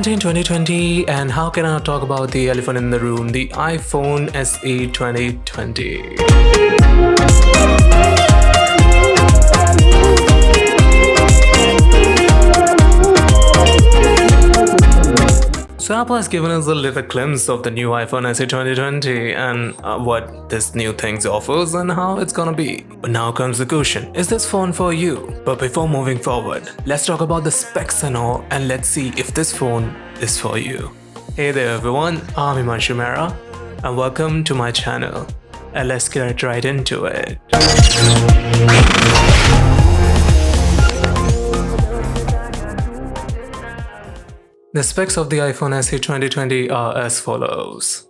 quarantine 2020, and how can I talk about the elephant in the room, the iPhone SE 2020. So Apple has given us a little glimpse of the new iPhone SE 2020 and what this new thing offers and how it's gonna be. But now comes the question, is this phone for you? But before moving forward, let's talk about the specs and all, and let's see if this phone is for you. Hey there everyone, I'm Mehra and welcome to my channel. And let's get right into it. The specs of the iPhone SE 2020 are as follows.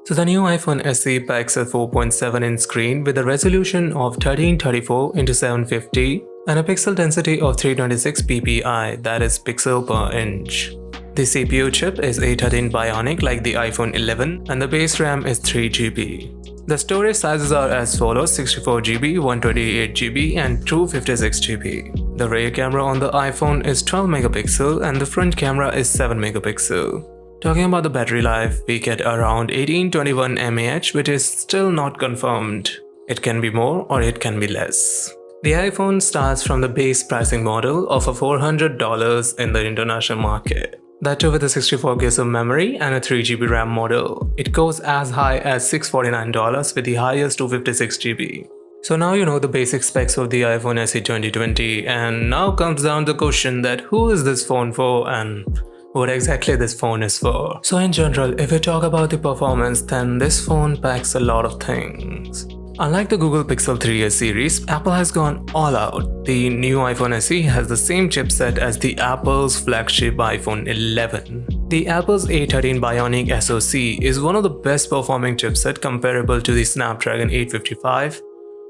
So the new iPhone SE packs a 4.7-inch screen with a resolution of 1324x750 and a pixel density of 326 ppi, that is pixel per inch. The CPU chip is A13 Bionic like the iPhone 11 and the base RAM is 3GB. The storage sizes are as follows: 64GB, 128GB and 256GB. The rear camera on the iPhone is 12 megapixel and the front camera is 7 megapixel. Talking about the battery life, we get around 1821 mAh, which is still not confirmed. It can be more or it can be less. The iPhone starts from the base pricing model of $400 in the international market. That too with a 64GB of memory and a 3GB RAM model. It goes as high as $649 with the highest 256GB. So now you know the basic specs of the iPhone SE 2020, and now comes down the question that who is this phone for and what exactly this phone is for. So in general, if we talk about the performance, then this phone packs a lot of things. Unlike the Google Pixel 3a series, Apple has gone all out. The new iPhone SE has the same chipset as the Apple's flagship iPhone 11. The Apple's A13 Bionic SoC is one of the best performing chipset comparable to the Snapdragon 855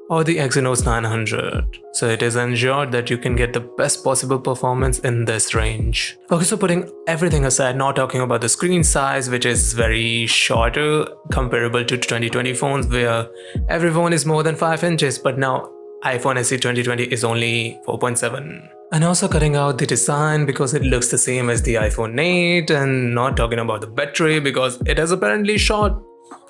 or the Exynos 900. So it is ensured that you can get the best possible performance in this range. Okay, so putting everything aside, not talking about the screen size, which is very shorter comparable to 2020 phones where every phone is more than 5 inches, but now iPhone SE 2020 is only 4.7. And also cutting out the design because it looks the same as the iPhone 8, and not talking about the battery because it is apparently short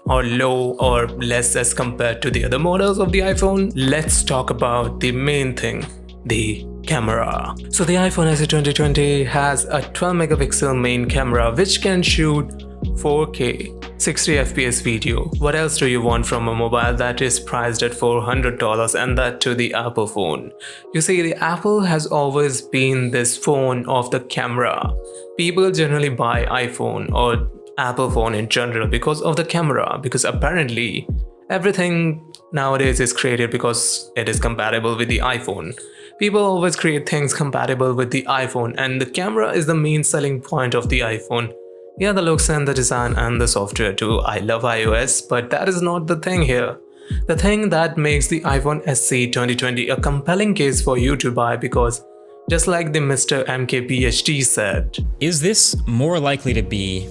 or low or less as compared to the other models of the iPhone. Let's talk about the main thing, the camera. So the iPhone SE 2020 has a 12 megapixel main camera which can shoot 4K 60fps video. What else do you want from a mobile that is priced at $400, and that to the Apple phone? You see, the Apple has always been this phone of the camera. People generally buy iPhone or Apple phone in general because of the camera, because apparently everything nowadays is created because it is compatible with the iPhone. People always create things compatible with the iPhone, and the camera is the main selling point of the iPhone. Yeah, the looks and the design and the software too. I love iOS, but that is not the thing here. The thing that makes the iPhone SE 2020 a compelling case for you to buy, because just like the Mr. MKBHD said, is this more likely to be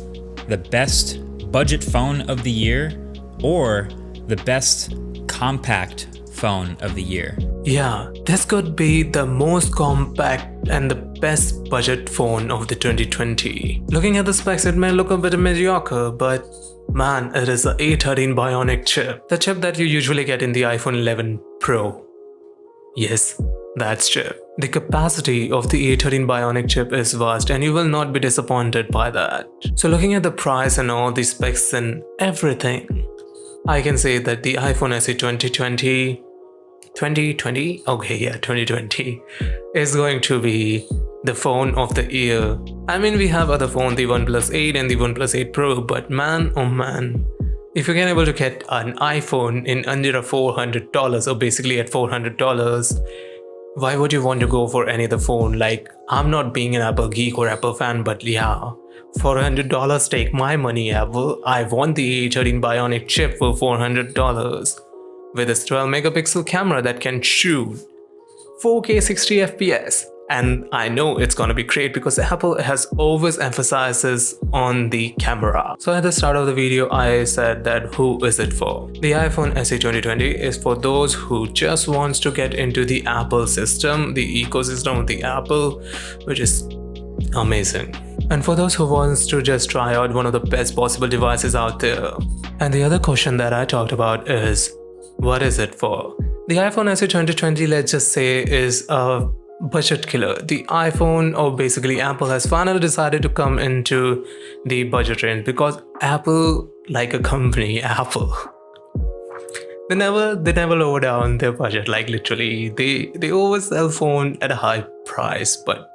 the best budget phone of the year or the best compact phone of the year? Yeah, this could be the most compact and the best budget phone of the 2020. Looking at the specs, it may look a bit mediocre, but man, it is the A13 Bionic chip. The chip that you usually get in the iPhone 11 Pro. Yes, that's chip. The capacity of the A13 Bionic chip is vast and you will not be disappointed by that. So looking at the price and all the specs and everything, I can say that the iPhone SE 2020 is going to be the phone of the year. I mean, we have other phones, the OnePlus 8 and the OnePlus 8 Pro, but man, oh man, if you can able to get an iPhone in under $400 or basically at $400, why would you want to go for any other phone? Like, I'm not being an Apple geek or Apple fan, but yeah, $400, take my money, Apple. I want the A13 Bionic chip for $400 with this 12 megapixel camera that can shoot 4K 60fps. And I know it's gonna be great because Apple has always emphasizes on the camera. So at the start of the video, I said that who is it for? The iPhone SE 2020 is for those who just wants to get into the Apple system, the ecosystem of the Apple, which is amazing. and for those who wants to just try out one of the best possible devices out there. And the other question that I talked about is, what is it for? The iPhone SE 2020, let's just say, is a budget killer. The iPhone, or basically Apple, has finally decided to come into the budget range, because Apple, like a company, Apple, they never lower down their budget. Like literally, they oversell phone at a high price. But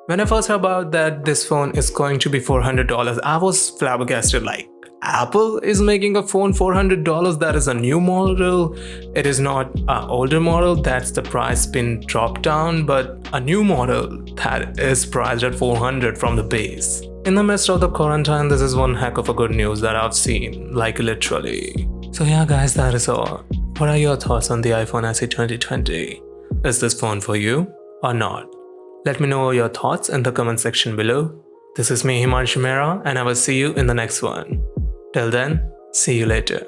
when I first heard about that this phone is going to be $400, I was flabbergasted. Like, Apple is making a phone $400? That is a new model. It is not an older model. That's the price been dropped down, but a new model that is priced at $400 from the base. In the midst of the quarantine, this is one heck of a good news that I've seen, like literally. So yeah guys, that is all. What are your thoughts on the iPhone SE 2020? Is this phone for you or not? Let me know your thoughts in the comment section below. This is me, Mehra, and I will see you in the next one. Till then, see you later.